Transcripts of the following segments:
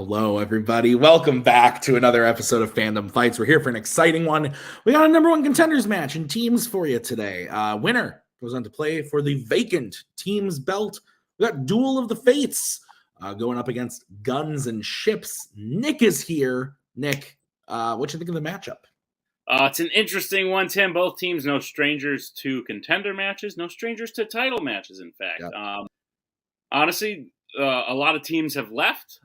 Hello, everybody. Welcome back to another episode of Fandom Fights. We're here for an exciting one. We got a number one contenders match and teams for you today. Winner goes on to play for the vacant team's belt. We got Duel of the Fates going up against Guns and Ships. Nick is here. Nick, what you think of the matchup? It's an interesting one, Tim. Both teams no strangers to contender matches, no strangers to title matches, in fact. Yep. Honestly, a lot of teams have left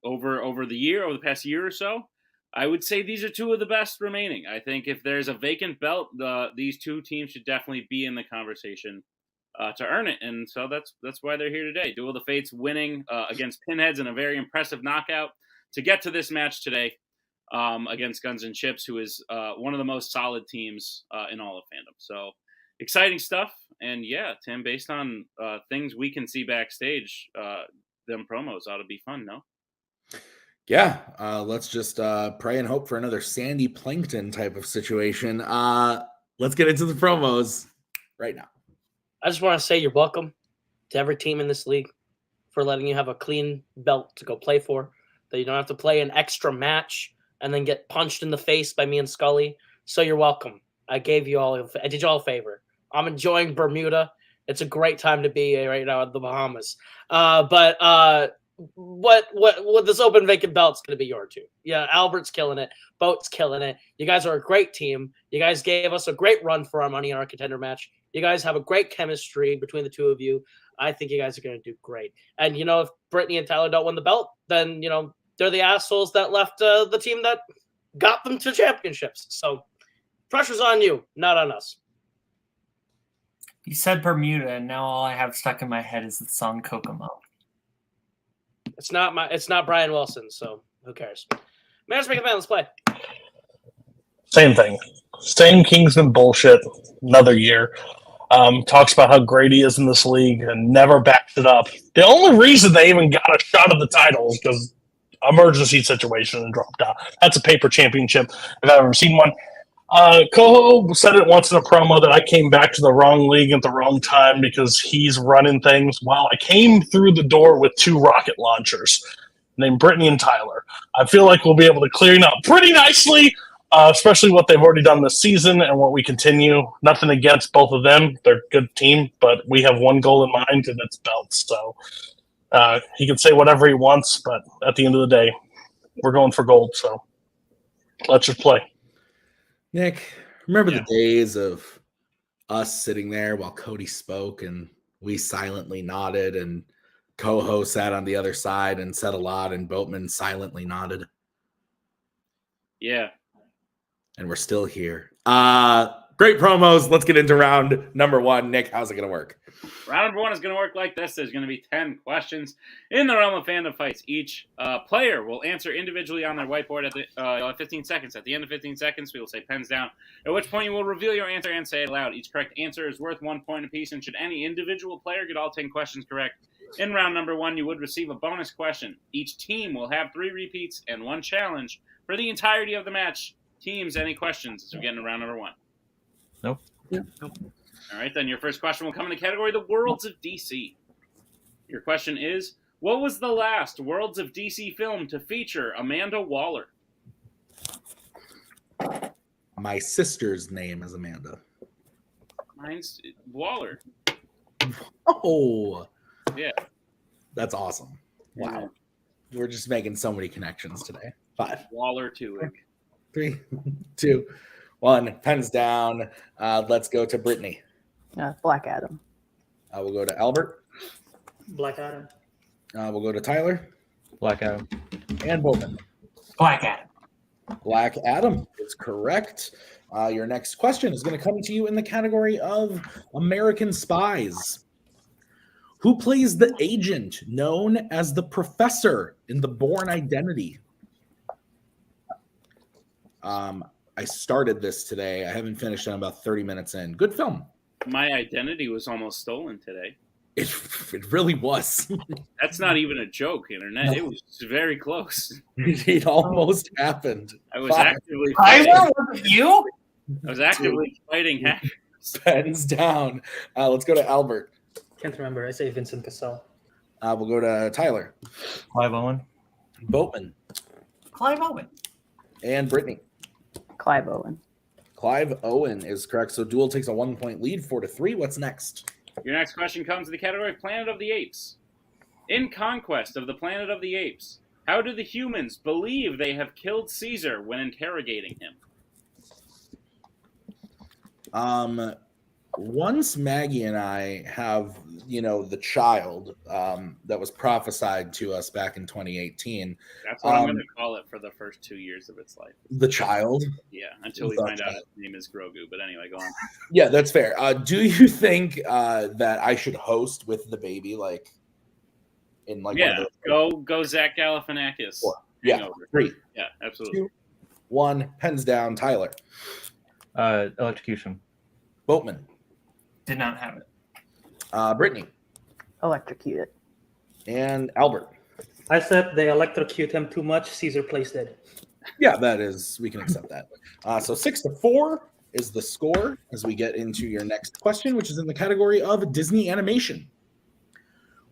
over the past year or so. I would say these are two of the best remaining. I think if there's a vacant belt, these two teams should definitely be in the conversation to earn it, and so that's why they're here today. Duel of the Fates winning against Pinheads in a very impressive knockout to get to this match today against Guns and Ships, who is one of the most solid teams in all of fandom. So exciting stuff. And yeah, Tim, based on things we can see backstage, them promos ought to be fun, no? Yeah, let's just pray and hope for another Sandy Plankton type of situation. Let's get into the promos right now. I just want to say you're welcome to every team in this league for letting you have a clean belt to go play for, that you don't have to play an extra match and then get punched in the face by me and Scully. So you're welcome. I did you all a favor. I'm enjoying Bermuda. It's a great time to be right now in the Bahamas. But what this open vacant belt's going to be your two. Yeah, Albert's killing it. Boat's killing it. You guys are a great team. You guys gave us a great run for our money in our contender match. You guys have a great chemistry between the two of you. I think you guys are going to do great. And, if Brittany and Tyler don't win the belt, then, they're the assholes that left the team that got them to championships. So pressure's on you, not on us. You said Bermuda, and now all I have stuck in my head is the song Kokomo. It's not Brian Wilson, so who cares? Matchmaking fan, let's play. Same thing. Same Kingsman bullshit. Another year. Talks about how great he is in this league and never backs it up. The only reason they even got a shot at the title is because emergency situation and dropped out. That's a paper championship if I've ever seen one. Coho said it once in a promo that I came back to the wrong league at the wrong time because he's running things. Well, I came through the door with two rocket launchers named Brittany and Tyler. I feel like we'll be able to clean up pretty nicely, especially what they've already done this season and what we continue. Nothing against both of them. They're a good team, but we have one goal in mind, and it's belts. So he can say whatever he wants, but at the end of the day, we're going for gold. So let's just play. Nick, remember the days of us sitting there while Cody spoke and we silently nodded and Coho sat on the other side and said a lot and Boatman silently nodded? Yeah. And we're still here. Great promos. Let's get into round number one. Nick, how's it going to work? Round number one is going to work like this. There's going to be 10 questions in the realm of fandom fights. Each player will answer individually on their whiteboard at 15 seconds. At the end of 15 seconds, we will say pens down, at which point you will reveal your answer and say it aloud. Each correct answer is worth 1 point apiece, and should any individual player get all 10 questions correct in round number one, you would receive a bonus question. Each team will have 3 repeats and 1 challenge for the entirety of the match. Teams, any questions as we get into round number one? Nope. Yeah. Nope. All right, then your first question will come in the category The Worlds of DC. Your question is, what was the last Worlds of DC film to feature Amanda Waller? My sister's name is Amanda. Mine's Waller. Oh. Yeah. That's awesome. Wow. We're just making so many connections today. 5. Waller 2. 3, 2, 1. Pens down. Let's go to Brittany. Black Adam. We'll go to Albert. Black Adam. We'll go to Tyler. Black Adam. And Bowman. Black Adam. Black Adam is correct. Your next question is going to come to you in the category of American Spies. Who plays the agent known as the Professor in The Bourne Identity? I started this today. I haven't finished. I'm about 30 minutes in. Good film. My identity was almost stolen today. It really was. That's not even a joke, Internet. No. It was very close. It almost happened. I was actively fighting. Was it you? I was actively fighting hackers. Pens down. Let's go to Albert. Can't remember. I say Vincent Cassell. We'll go to Tyler. Clive Owen. Boatman. Clive Owen. And Brittany. Clive Owen. Clive Owen is correct. So Duel takes a 1-point lead, 4-3. What's next? Your next question comes to the category of Planet of the Apes. In Conquest of the Planet of the Apes, how do the humans believe they have killed Caesar when interrogating him? Once Maggie and I have, the child that was prophesied to us back in 2018. That's what I'm going to call it for the first 2 years of its life. The child? Yeah, until we find out its name is Grogu. But anyway, go on. Yeah, that's fair. Do you think that I should host with the baby, in one Yeah, of those? go Zach Galifianakis. 4. Yeah, 3. Yeah, absolutely. 2, 1. Pens down. Tyler. Electrocution. Boatman. Did not have it. Brittany. Electrocute it. And Albert. I said they electrocute him too much. Caesar plays dead. Yeah, we can accept that. So 6-4 is the score as we get into your next question, which is in the category of Disney animation.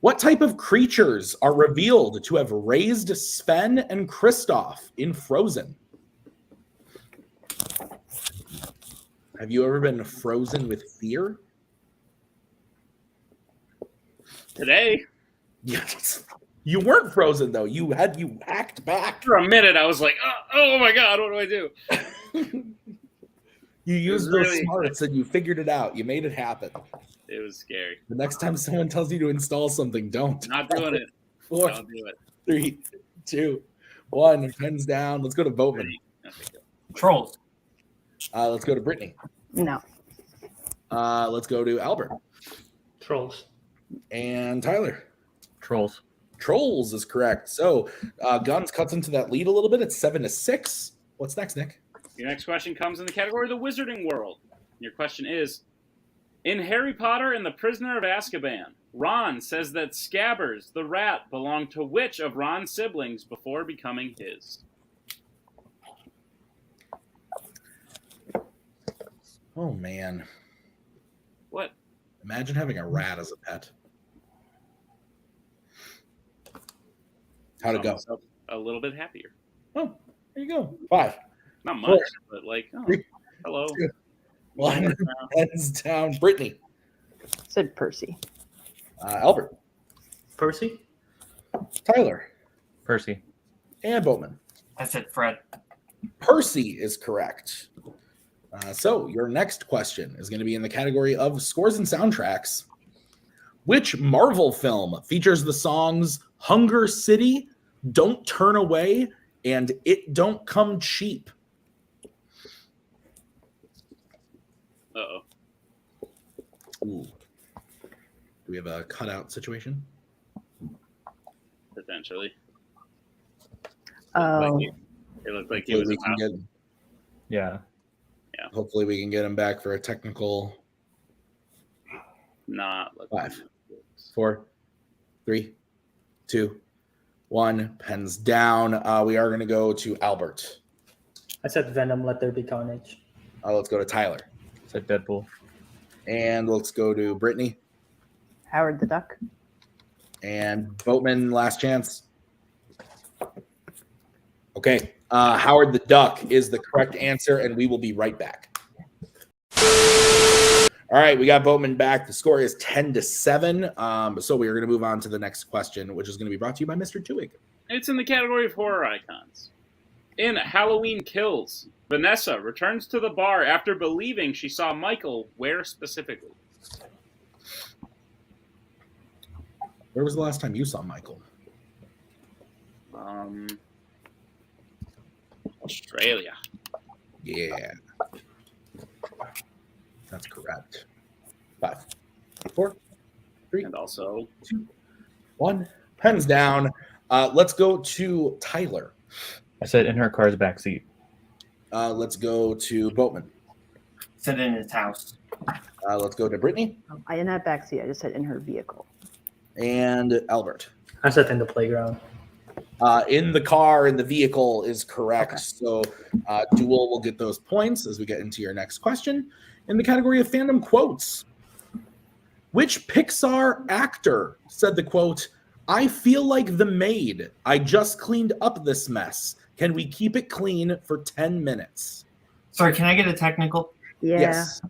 What type of creatures are revealed to have raised Sven and Kristoff in Frozen? Have you ever been frozen with fear? Today, Yes. You weren't frozen though. You hacked back. for a minute, I was like, oh my God, what do I do? You used really- those smarts and you figured it out. You made it happen. It was scary. The next time someone tells you to install something, don't. Not doing it. 4, Don't do it. 3, 2, 1. Pens down. Let's go to Boatman. Okay, go. Trolls. Let's go to Brittany. No. Let's go to Albert Trolls. and Tyler. Trolls. Trolls is correct. So Guns cuts into that lead a little bit. It's 7-6. What's next, Nick? Your next question comes in the category of the Wizarding World. Your question is, in Harry Potter and the Prisoner of Azkaban, Ron says that Scabbers, the rat, belonged to which of Ron's siblings before becoming his? Oh, man. What? Imagine having a rat as a pet. How'd it Saw go? myself a little bit happier. Oh, there you go. 5. Not much, 4, but like, oh, 3, hello. 2, 1. Pens down. Brittany. Said Percy. Albert. Percy. Tyler. Percy. And Boatman. I said Fred. Percy is correct. So your next question is going to be in the category of scores and soundtracks. Which Marvel film features the songs Hunger City, Don't Turn Away, and It Don't Come Cheap? Uh-oh. Ooh. Do we have a cutout situation? Potentially. Oh, It looked like he Hopefully was we can about. get, Yeah. hopefully we can get him back for a technical Not looking 5, 4, 3, 2, 1. Pens down. We are going to go to Albert. I said Venom. Let there be carnage. Let's go to Tyler. Said Deadpool. And let's go to Brittany. Howard the Duck. And Boatman, last chance. Okay. Howard the Duck is the correct answer, and we will be right back. All right, we got Boatman back. The score is 10-7. So we are going to move on to the next question, which is going to be brought to you by Mr. Tewig. It's in the category of horror icons. In Halloween Kills, Vanessa returns to the bar after believing she saw Michael where specifically? Where was the last time you saw Michael? Australia. Yeah. That's correct. 5, 4, 3, And also, 2, 1. Pens down. Let's go to Tyler. I said in her car's backseat. Let's go to Boatman. Said in his house. Let's go to Brittany I didn't have backseat. I just said in her vehicle. and Albert. I said in the playground. In the car, in the vehicle is correct. Okay. So Duel will get those points as we get into your next question. In the category of fandom quotes, which Pixar actor said the quote, I feel like the maid. I just cleaned up this mess. Can we keep it clean for 10 minutes? Sorry, can I get a technical? Yeah. Yes.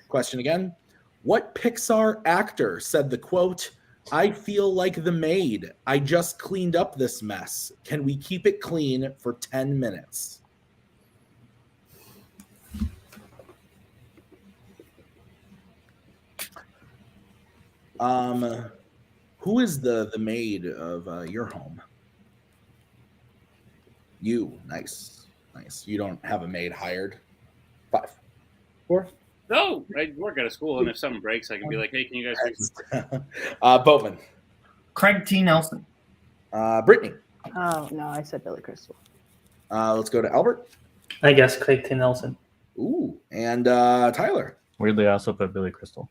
Question again. What Pixar actor said the quote, I feel like the maid. I just cleaned up this mess. Can we keep it clean for 10 minutes? Who is the maid of your home? You. Nice. You don't have a maid hired. 5, 4. No, I work at a school, and if something breaks, I can be like, "Hey, can you guys fix it?" Boatman. Craig T. Nelson. Brittany. Oh, no, I said Billy Crystal. Let's go to Albert. I guess Craig T. Nelson. Ooh, and Tyler. Weirdly, I also put Billy Crystal.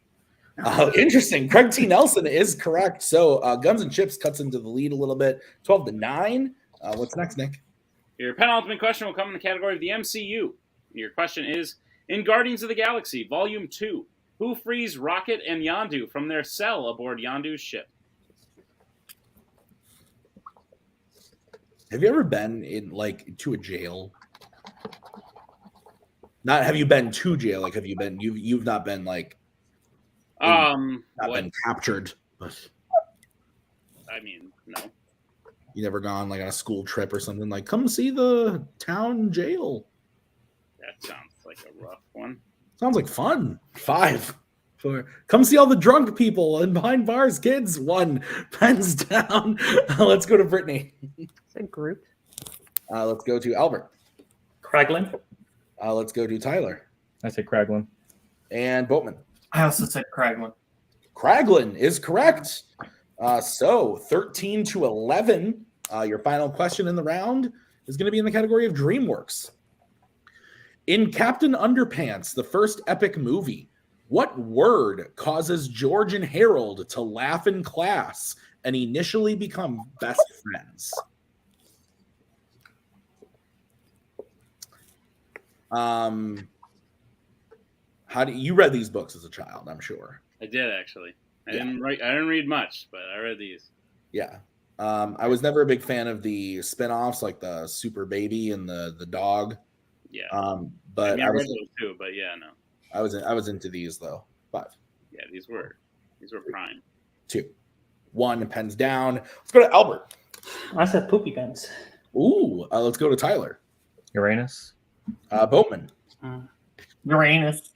Interesting. Craig T. Nelson is correct. So Guns and Chips cuts into the lead a little bit, 12-9. What's next, Nick? Your penultimate question will come in the category of the MCU. Your question is, in Guardians of the Galaxy Volume 2, who frees Rocket and Yondu from their cell aboard Yondu's ship? Have you ever been to a jail? Not have you been to jail? Like, have you been? You've not been been captured, but I mean, no. You never gone on a school trip or something like, come see the town jail. That sounds like a rough one. Sounds like fun. 5, 4. Come see all the drunk people and behind bars, kids. 1. Pens down. Let's go to Brittany. Is it grouped? Let's go to Albert. Kraglin. Let's go to Tyler. I say Kraglin. And Boatman. I also said Craglin. Kraglin is correct. So 13-11. Your final question in the round is going to be in the category of DreamWorks. In Captain Underpants, the first epic movie, what word causes George and Harold to laugh in class and initially become best friends? How do you read these books as a child? I'm sure. I did actually. I didn't read much, but I read these. Yeah. I was never a big fan of the spin-offs, like the Super Baby and the dog. Yeah. But I read those too, but yeah, no. I was into these though. 5. Yeah, these were prime. 2. 1, pens down. Let's go to Albert. I said Poopy Pens. Ooh, let's go to Tyler. Uranus. Boatman. Uranus.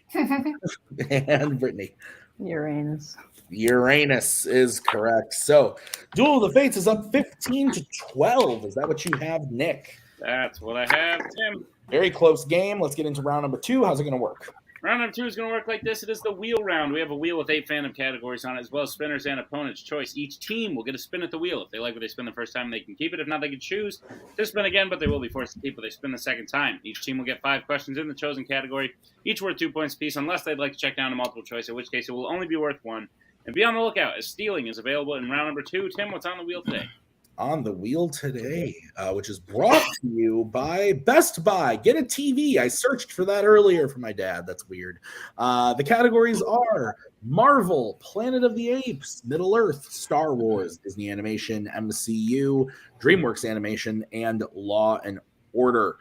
And Brittany. Uranus. Uranus is correct. So Duel of the Fates is up 15-12. Is that what you have, Nick? That's what I have, Tim. Very close game. Let's get into round number 2. How's it going to work? Round number 2 is going to work like this. It is the wheel round. We have a wheel with 8 fandom categories on it, as well as spinners and opponent's choice. Each team will get a spin at the wheel. If they like what they spin the first time, they can keep it. If not, they can choose to spin again, but they will be forced to keep what they spin the second time. Each team will get 5 questions in the chosen category, each worth 2 points apiece, unless they'd like to check down to multiple choice, in which case it will only be worth 1. And be on the lookout, as stealing is available in round number 2. Tim, what's on the wheel today? On the wheel today, which is brought to you by Best Buy. Get a TV. I searched for that earlier for my dad. That's weird. The categories are Marvel, Planet of the Apes, Middle Earth, Star Wars, Disney Animation, MCU, DreamWorks Animation, and Law and Order.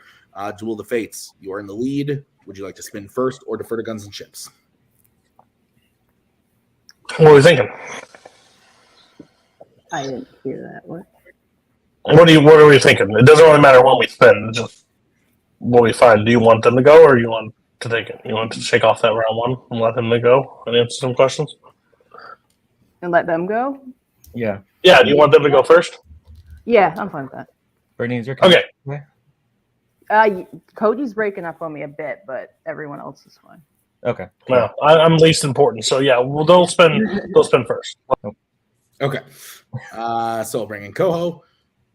Duel of the Fates, you are in the lead. Would you like to spin first or defer to Guns and Chips? What are we thinking? I didn't hear that. What? What are we thinking? It doesn't really matter what we spend. It's just what we find. Do you want them to go, or you want to take it? You want to shake off that round 1 and let them go and answer some questions? And let them go? Yeah. Yeah. Do you want them to go first? Yeah, I'm fine with that. Brittany, is your Okay. Cody's breaking up on me a bit, but everyone else is fine. Okay. Well, I'm least important, so yeah. Well, they'll spin first. Okay. So we'll bring in Coho.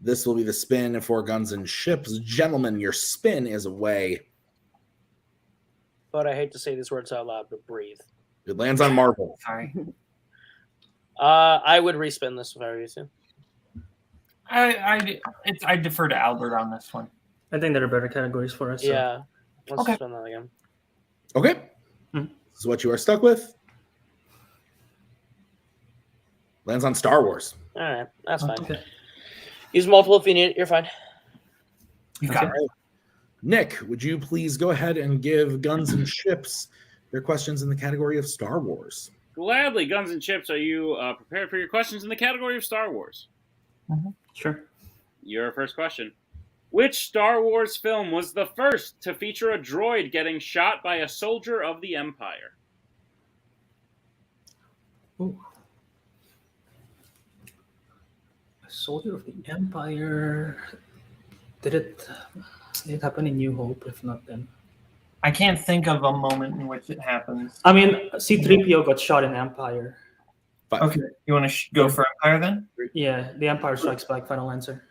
This will be the spin for Guns and Chips. Gentlemen, your spin is away. But I hate to say these words out loud, but breathe. It lands on Marvel. Sorry. I would respin this if I were you to. I defer to Albert on this one. I think there are better categories for us. So. Yeah. Let's Okay. spin that again. Okay. Hmm. This is what you are stuck with. Lands on Star Wars. All right, that's fine. Okay. Use multiple if you need it. You're fine. You got it. Nick, would you please go ahead and give Guns and Chips their questions in the category of Star Wars? Gladly, Guns and Chips. Are you prepared for your questions in the category of Star Wars? Sure. Your first question. Which Star Wars film was the first to feature a droid getting shot by a soldier of the Empire? Ooh. A soldier of the Empire. Did it happen in New Hope? If not, then I can't think of a moment in which it happens. I mean, C-3PO got shot in Empire. 5. Okay, you want to go for Empire then? Yeah, The Empire Strikes Back. Final answer.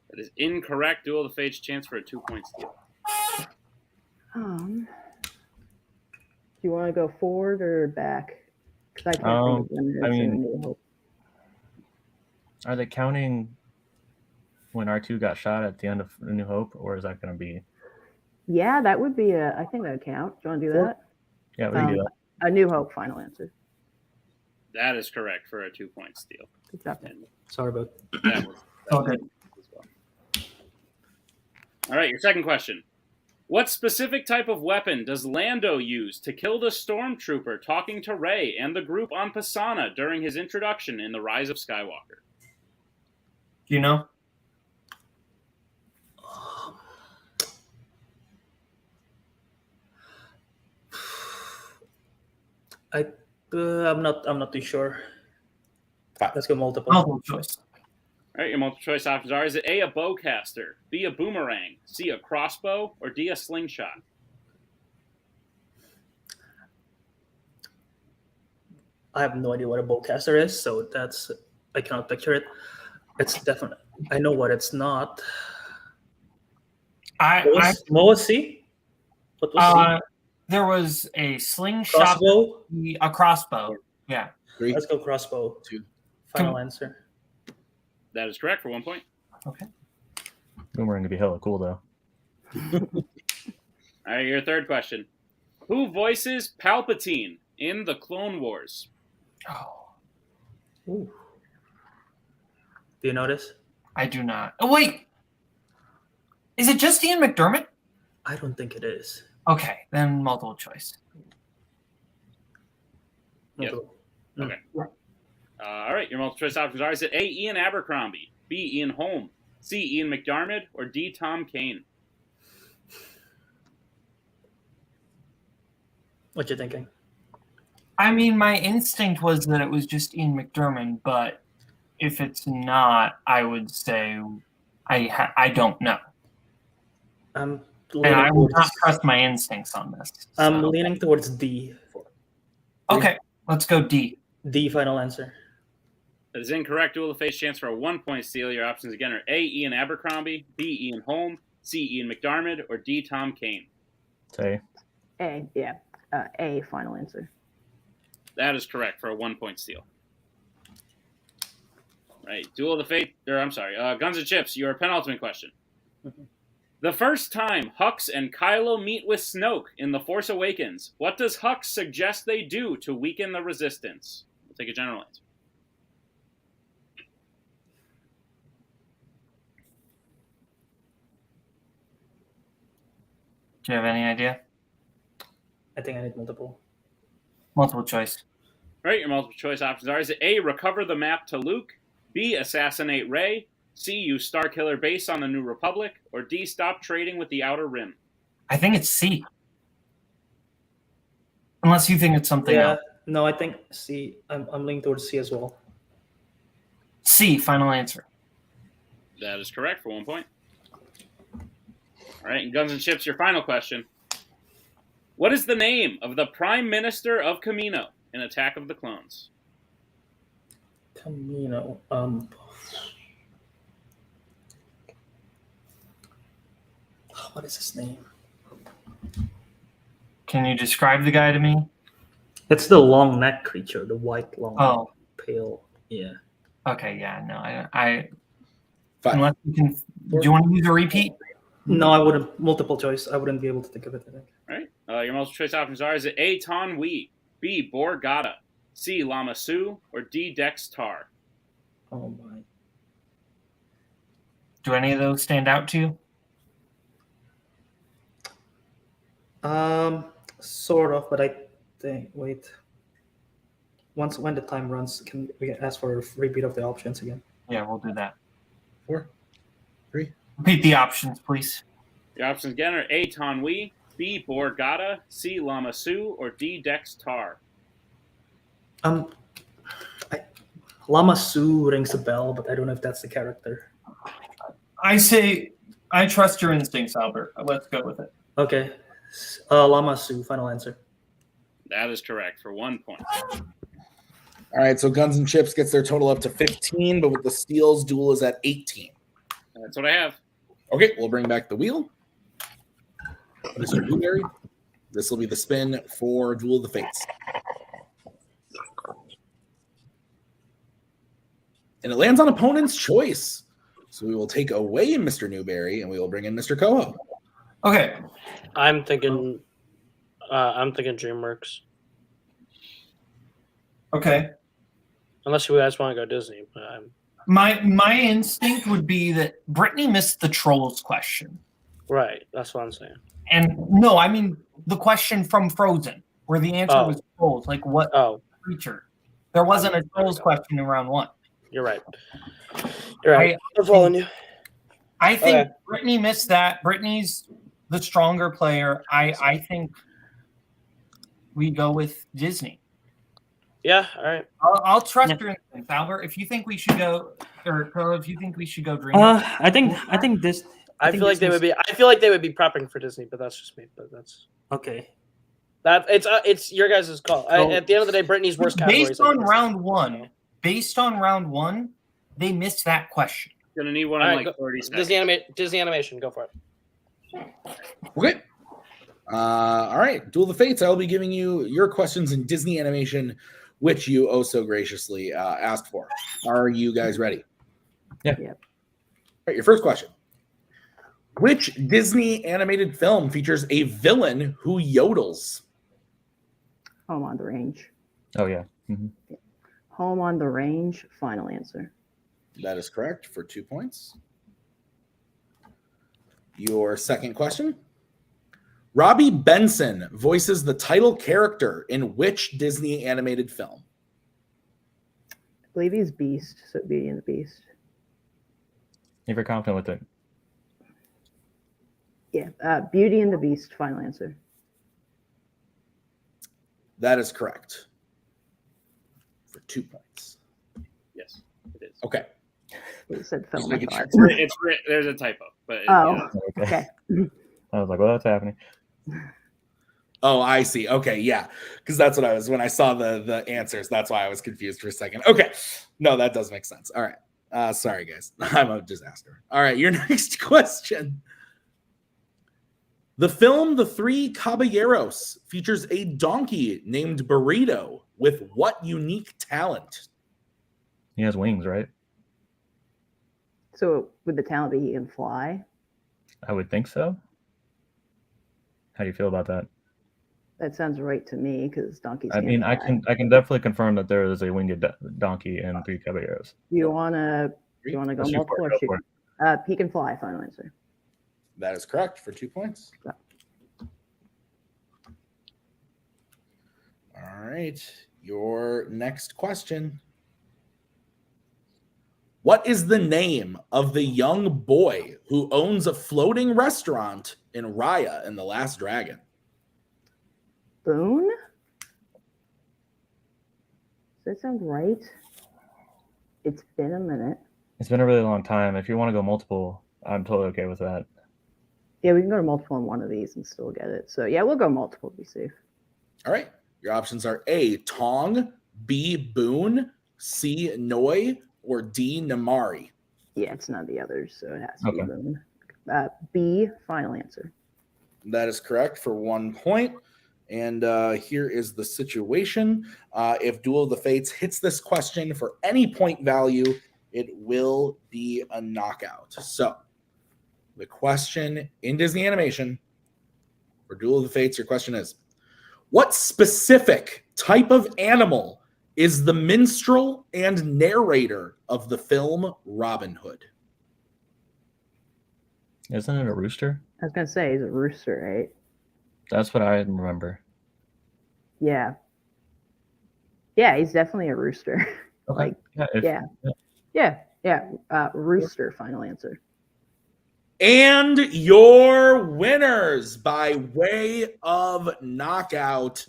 That is incorrect. Duel of the Fates, chance for a 2-point steal. Do you want to go forward or back? Because I can't think of when I it's in mean- New Hope. Are they counting when R2 got shot at the end of A New Hope, or is that going to be? Yeah, that would be I think that would count. Do you want to do that? Yeah, we can do that. A New Hope. Final answer. That is correct for a 2-point steal. Good job. And Sorry about. that was Okay. as well. All right, your second question. What specific type of weapon does Lando use to kill the stormtrooper talking to Rey and the group on Pisana during his introduction in The Rise of Skywalker? Do you know? I'm not too sure. 5. Let's go multiple. Multiple choice. All right, your multiple choice options are: is it A, a bowcaster, B, a boomerang, C, a crossbow, or D, a slingshot? I have no idea what a bowcaster is, so I cannot picture it. It's definitely. I know what it's not. What was C? What was C? There was a slingshot, Crossbow. a crossbow. Yeah. 3. Let's go crossbow. 2. Final answer. That is correct for 1 point. Okay. Boomerang would be hella cool, though. All right, your third question. Who voices Palpatine in the Clone Wars? Oh, Ooh. Do you notice? I do not. Oh wait, is it just Ian McDermott? I don't think it is. Okay, then multiple choice. Yes. Multiple. Okay. All right, your multiple choice options are: is it A, Ian Abercrombie, B, Ian Holm, C, Ian McDiarmid, or D, Tom Kane? What you thinking? I mean, my instinct was that it was just Ian McDermott, but if it's not, I would say I don't know, I'm and I will leaning not towards, trust my instincts on this. I'm so. leaning towards D. Okay, let's go D. D. Final answer. That is incorrect. Duel of the Face, chance for a 1-point steal. Your options again are A, Ian Abercrombie, B, Ian Holm, C, Ian McDiarmid, or D, Tom Kane. Say, A. Yeah. A. Final answer. That is correct for a 1-point steal. Right, Duel of the Fate, or I'm sorry, Guns and Chips, your penultimate question. The first time Hux and Kylo meet with Snoke in The Force Awakens, what does Hux suggest they do to weaken the Resistance? We'll take a general answer. Do you have any idea? I think I need multiple. Multiple choice. All right, your multiple choice options are: is it A, recover the map to Luke, B, assassinate Rey, C, use Starkiller Base on the New Republic, or D, stop trading with the Outer Rim? I think it's C. Unless you think it's something Yeah. else. No, I think C. I'm leaning towards C as well. C, final answer. That is correct for 1 point. All right, and Guns and Chips, your final question. What is the name of the Prime Minister of Kamino in Attack of the Clones? Camino. What is his name? Can you describe the guy to me? It's the long neck creature, the white long, Oh, pale. Yeah. okay, yeah, no, I 5. unless you can. Do you want to use a repeat? No, I wouldn't. Multiple choice. I wouldn't be able to think of it. I think. All right, your multiple choice options are: is it A, Ton Wee, B, Borgata, C. Lama Su, or D. Dex Tar? Oh my. Do any of those stand out to you? Sort of, but I think wait. When the time runs, can we ask for a repeat of the options again? Yeah, we'll do that. 4, 3. Repeat the options, please. The options again are A. Tanwi, B. Borgata, C. Lama Su, or D. Dex Tar? Lama Su rings a bell, but I don't know if that's the character. I say I trust your instincts, Albert. Let's go with it. Okay. Lama Su, final answer. That is correct for 1 point. All right, so Guns and Chips gets their total up to 15, but with the steals, Duel is at 18. That's what I have. Okay, we'll bring back the wheel. Mr. Blueberry. This will be the spin for Duel of the Fates. And it lands on opponent's choice. So we will take away Mr. Newberry and we will bring in Mr. Coho. Okay. I'm thinking DreamWorks. Okay. Unless you guys want to go Disney, but My instinct would be that Brittany missed the Trolls question. right. That's what I'm saying. And no, I mean the question from Frozen, where the answer was Trolls. Like what creature? There wasn't a Trolls question in round 1. You're right. You're right. I'm following you. I think Brittany missed that. Brittany's the stronger player. I think we go with Disney. Yeah, all right. I'll trust your instincts, Albert. If you think we should go, or Carl, if you think we should go Dream. I think this. I feel like they would be. I feel like they would be prepping for Disney, but that's just me. But that's okay. That it's your guys' call. At the end of the day, Brittany's worst category. Based on round one, they missed that question. Gonna need one in like 30 seconds. Disney animation, go for it. Okay. All right. Duel of the Fates. I will be giving you your questions in Disney animation, which you oh so graciously asked for. Are you guys ready? Yeah. Yep. All right. Your first question. Which Disney animated film features a villain who yodels? Home on the Range. Oh yeah. Mm-hmm. Home on the Range. Final answer. That is correct for 2 points. Your second question. Robbie Benson voices the title character in which Disney animated film? I believe he's Beast, so Beauty and the Beast. If you're confident with it. Yeah, Beauty and the Beast. Final answer. That is correct for 2 points. Yes, it is. Okay. You said film. Making sure. There's a typo, but Okay. I was like, well, that's happening. Oh, I see. Okay, yeah. Because that's what I was when I saw the answers. That's why I was confused for a second. Okay. No, that does make sense. All right. Sorry, guys. I'm a disaster. All right, your next question. The film The Three Caballeros features a donkey named Burrito with what unique talent? He has wings, right? So would the talent be he can fly? I would think so. How do you feel about that? That sounds right to me because donkeys. I mean, I can definitely confirm that there is a winged donkey in Three Caballeros. You wanna go multiple or shoot? He can fly. Final answer. That is correct for 2 points. Yeah. All right. Your next question. What is the name of the young boy who owns a floating restaurant in Raya and the Last Dragon? Boone? Does that sound right? It's been a minute. It's been a really long time. If you want to go multiple, I'm totally okay with that. Yeah, we can go to multiple on one of these and still get it. So yeah, we'll go multiple to be safe. All right. Your options are A, Tong, B, Boone, C, Noi, or D, Namari. Yeah, it's none of the others, so it has to be Okay. Boone. B, final answer. That is correct for 1 point. And here is the situation. If Duel of the Fates hits this question for any point value, it will be a knockout. So the question in Disney animation for Duel of the Fates, your question is, what specific type of animal is the minstrel and narrator of the film Robin Hood? Isn't it a rooster? I was gonna say he's a rooster, right? That's what I remember. Yeah. Yeah, he's definitely a rooster. Okay. Rooster. Final answer. And your winners by way of knockout,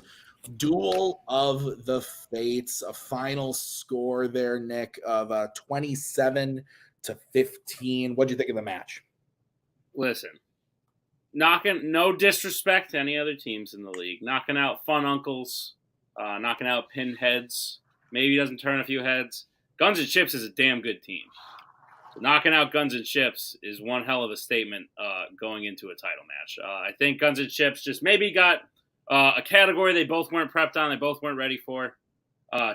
Duel of the Fates, a final score there, Nick, of 27-15. What'd you think of the match? Listen, no disrespect to any other teams in the league. Knocking out Fun Uncles, knocking out Pinheads. Maybe he doesn't turn a few heads. Guns and Chips is a damn good team. So knocking out Guns and Chips is one hell of a statement going into a title match. I think Guns and Chips just maybe got a category they both weren't prepped on, they both weren't ready for.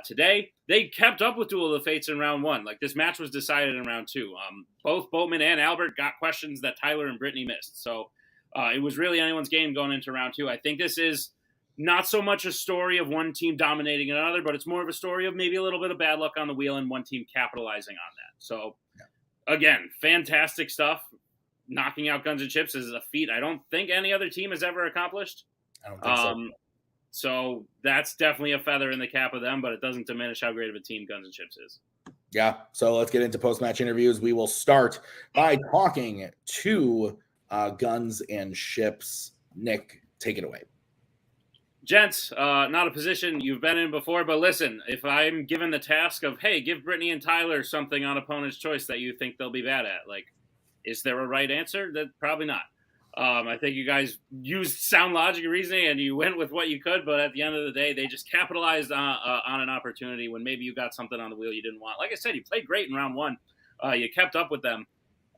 Today, they kept up with Duel of the Fates in round 1. Like, this match was decided in round 2. Both Boatman and Albert got questions that Tyler and Brittany missed. So it was really anyone's game going into round 2. I think this is not so much a story of one team dominating another, but it's more of a story of maybe a little bit of bad luck on the wheel and one team capitalizing on that. So, again, fantastic stuff. Knocking out Guns and Chips is a feat I don't think any other team has ever accomplished. I don't think so. So that's definitely a feather in the cap of them, but it doesn't diminish how great of a team Guns and Chips is. Yeah, so let's get into post-match interviews. We will start by talking to Guns and Chips. Nick, take it away. Gents, not a position you've been in before, but listen, if I'm given the task of, hey, give Brittany and Tyler something on opponent's choice that you think they'll be bad at, like, is there a right answer? That probably not. I think you guys used sound logic and reasoning, and you went with what you could, but at the end of the day, they just capitalized on an opportunity when maybe you got something on the wheel you didn't want. Like I said, you played great in round 1. You kept up with them.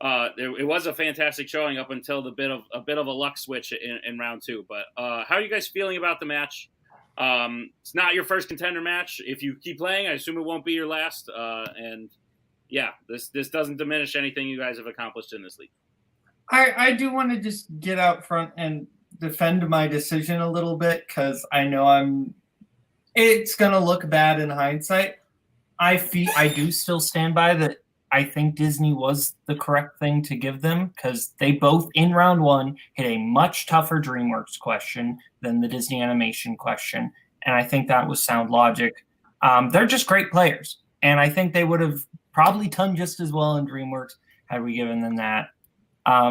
It was a fantastic showing up until a bit of a luck switch in round 2. But how are you guys feeling about the match? It's not your first contender match. If you keep playing, I assume it won't be your last. And yeah, this doesn't diminish anything you guys have accomplished in this league. I do want to just get out front and defend my decision a little bit, because I know it's going to look bad in hindsight. I do still stand by that. I think Disney was the correct thing to give them, because they both in round 1 hit a much tougher DreamWorks question than the Disney animation question. And I think that was sound logic. They're just great players. And I think they would have probably done just as well in DreamWorks had we given them that.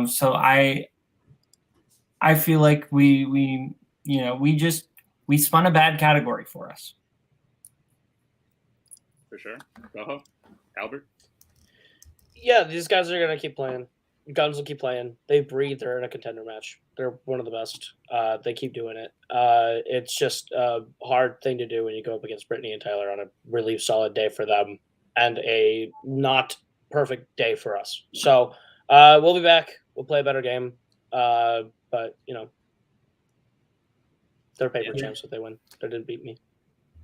So I feel like we spun a bad category for us. For sure. Go, Albert. Yeah, these guys are gonna keep playing. Guns will keep playing. They breathe. They're in a contender match. They're one of the best. They keep doing it. It's just a hard thing to do when you go up against Brittany and Tyler on a really solid day for them and a not perfect day for us. So we'll be back. We'll play a better game. But they're paper champs if they win. They didn't beat me.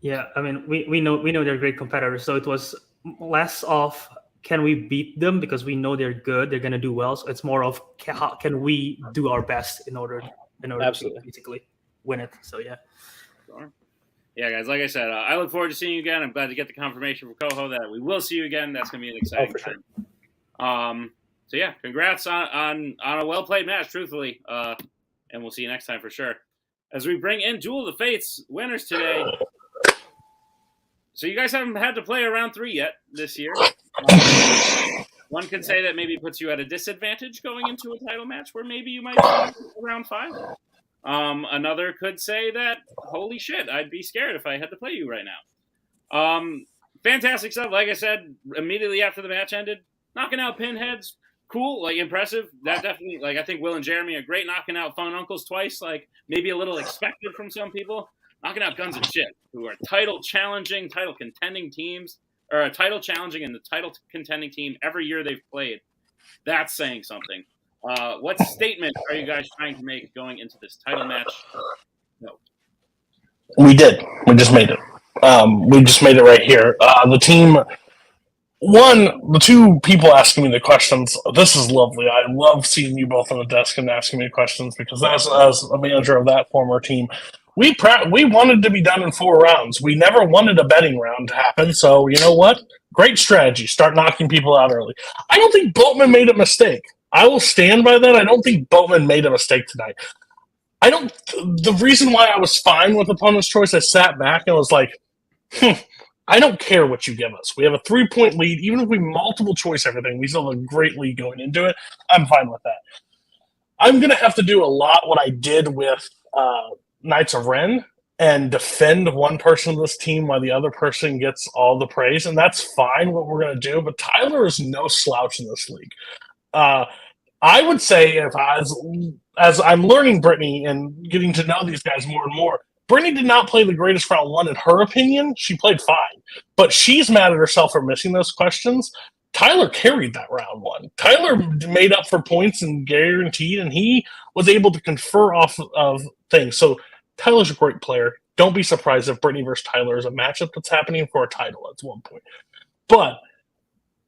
Yeah, I mean, we know they're great competitors, so it was less of can we beat them because we know they're good, they're gonna do well. So it's more of how can we do our best in order Absolutely. to basically win it. So yeah. Sure. Yeah, guys, like I said, I look forward to seeing you again. I'm glad to get the confirmation from Coho that we will see you again. That's gonna be an exciting time. So yeah, congrats on a well played match, truthfully, and we'll see you next time for sure. As we bring in Duel of the Fates winners today. So you guys haven't had to play a round 3 yet this year. One can say that maybe puts you at a disadvantage going into a title match where maybe you might be around 5. Another could say that, holy shit, I'd be scared if I had to play you right now. Fantastic stuff. Like I said, immediately after the match ended, knocking out Pinheads, cool, like impressive. That definitely, like I think Will and Jeremy are great knocking out Fun Uncles twice, like maybe a little expected from some people. Knocking out Guns and Chips, who are title contending teams, or a title challenging and the title contending team every year they've played. That's saying something. What statement are you guys trying to make going into this title match? No. We did. We just made it. We just made it right here. The team, the 2 people asking me the questions, this is lovely. I love seeing you both on the desk and asking me questions, because as a manager of that former team, we wanted to be done in 4 rounds. We never wanted a betting round to happen. So you know what? Great strategy. Start knocking people out early. I don't think Boatman made a mistake. I will stand by that. I don't think Boatman made a mistake tonight. The reason why I was fine with opponent's choice, I sat back and was like, I don't care what you give us. We have a 3-point lead. Even if we multiple choice everything, we still have a great lead going into it. I'm fine with that. I'm going to have to do a lot what I did with Knights of Ren and defend one person of this team while the other person gets all the praise, and that's fine what we're going to do, but Tyler is no slouch in this league. I would say if as I'm learning Brittany and getting to know these guys more and more, Brittany did not play the greatest round 1 in her opinion. She played fine, but she's mad at herself for missing those questions. Tyler carried that round 1. Tyler made up for points and guaranteed, and he was able to confer off of things. So Tyler's a great player. Don't be surprised if Brittany versus Tyler is a matchup that's happening for a title at one point. But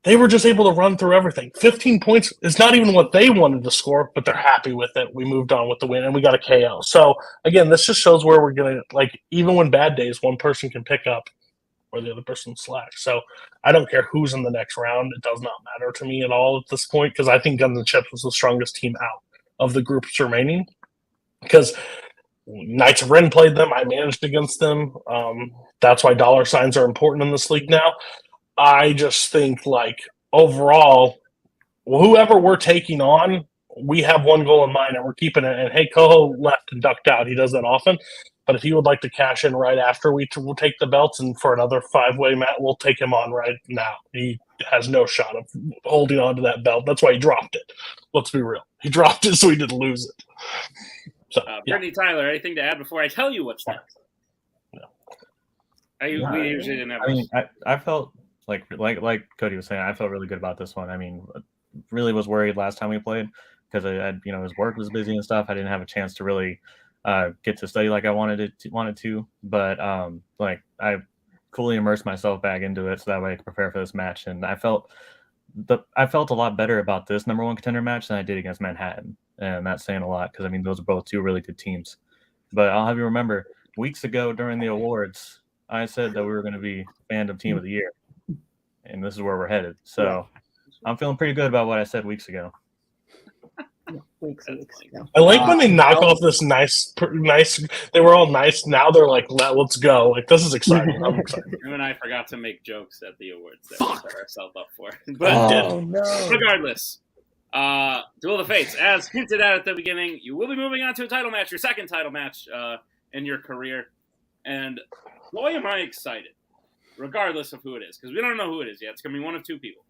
they were just able to run through everything. 15 points is not even what they wanted to score, but they're happy with it. We moved on with the win, and we got a KO. So, again, this just shows where we're going to, like, even when bad days, one person can pick up where the other person slacks. So I don't care who's in the next round. It does not matter to me at all at this point because I think Guns and Chips was the strongest team out of the groups remaining because Knights of Ren played them. I managed against them. That's why dollar signs are important in this league now. I just think, like, overall, whoever we're taking on, we have one goal in mind, and we're keeping it. And, hey, Coho left and ducked out. He does that often. But if he would like to cash in right after we'll take the belts and for another 5-way match, we'll take him on right now. He has no shot of holding on to that belt. That's why he dropped it. Let's be real. He dropped it so he didn't lose it. So, Brittany, Tyler, anything to add before I tell you what's next? No. We usually didn't have. I mean, I felt like Cody was saying, I felt really good about this one. I mean, really was worried last time we played because I had, his work was busy and stuff. I didn't have a chance to really get to study like I wanted to. But I fully immersed myself back into it so that way I could prepare for this match. And I felt a lot better about this number 1 contender match than I did against Manhattan. And that's saying a lot because, I mean, those are both 2 really good teams. But I'll have you remember, weeks ago during the awards, I said that we were going to be Fandom Team of the Year. And this is where we're headed. So I'm feeling pretty good about what I said weeks ago. Weeks ago. I like when they knock off this nice. They were all nice. Now they're like, let's go. Like, this is exciting. I'm excited. You and I forgot to make jokes at the awards that we set ourselves up for. But no. regardless, Duel of the Fates, as hinted at the beginning, you will be moving on to a title match, your second title match in your career. And boy, am I excited, regardless of who it is, because we don't know who it is yet. It's going to be one of 2 people.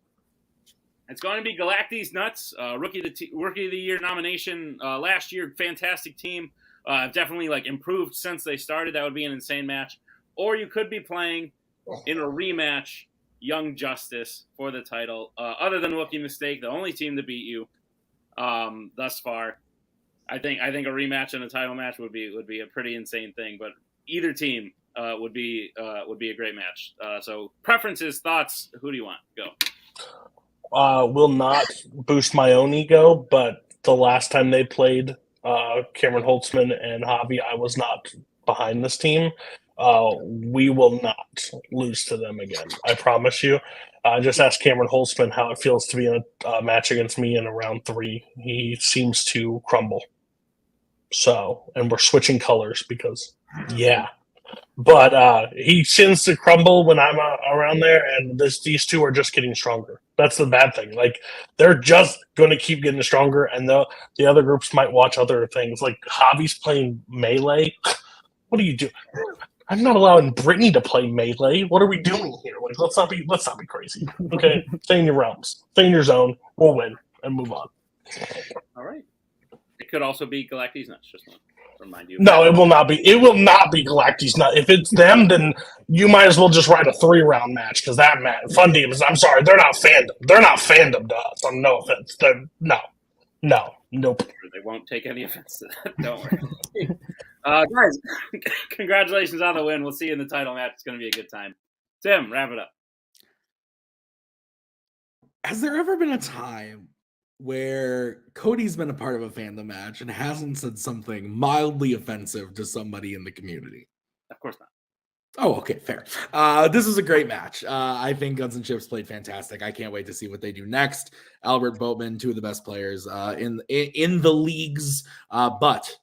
It's going to be Galacti's Nuts, Rookie of the Year nomination last year. Fantastic team. Definitely improved since they started. That would be an insane match. Or you could be playing in a rematch, Young Justice for the title. Other than Wookiee Mistake, the only team to beat you thus far. I think a rematch and a title match would be a pretty insane thing. But either team would be a great match. So preferences, thoughts. Who do you want? Go. Will not boost my own ego, but the last time they played Cameron Holtzman and Javi, I was not behind this team. We will not lose to them again. I promise you. Just ask Cameron Holtzman how it feels to be in a match against me in a round 3. He seems to crumble. So, and we're switching colors because, But he tends to crumble when I'm around there, and these 2 are just getting stronger. That's the bad thing. Like, they're just going to keep getting stronger, and the other groups might watch other things. Like, Javi's playing Melee. What are you doing? I'm not allowing Brittany to play Melee. What are we doing here? Like, let's not be crazy. Okay, stay in your realms, stay in your zone. We'll win and move on. All right. It could also be Galacti's Nuts. Just want to remind you. No, it will not be. It will not be Galacti's Nuts. If it's them, then you might as well just write a 3-round match because that match, Fandom is. I'm sorry, they're not Fandom. They're not Fandom to us. No offense. Nope. They won't take any offense to that. Don't worry. Guys, congratulations on the win. We'll see you in the title match. It's going to be a good time. Tim, wrap it up. Has there ever been a time where Cody's been a part of a fandom match and hasn't said something mildly offensive to somebody in the community? Of course not. Oh, okay, fair. This is a great match. I think Guns and Chips played fantastic. I can't wait to see what they do next. Albert Boatman, two of the best players in the leagues. But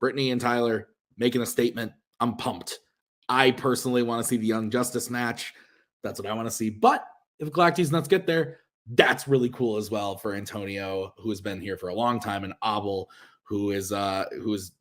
Brittany and Tyler making a statement. I'm pumped. I personally want to see the Young Justice match. That's what I want to see. But if Galactus Nuts get there, that's really cool as well for Antonio, who has been here for a long time, and Abel, who is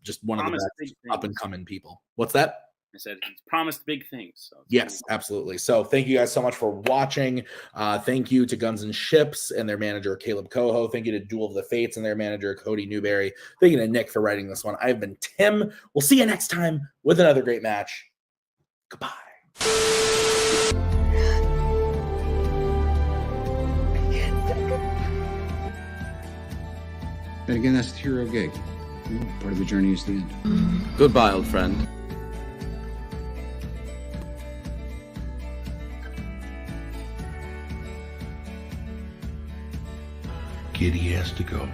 just one of the best up and coming people. What's that? I said he's promised big things. So yes, absolutely. So thank you guys so much for watching. Thank you to Guns and Ships and their manager, Caleb Coho. Thank you to Duel of the Fates and their manager, Cody Newberry. Thank you to Nick for writing this one. I've been Tim. We'll see you next time with another great match. Goodbye. But again, that's the hero gig. Part of the journey is the end. Goodbye, old friend. Kitty has to go.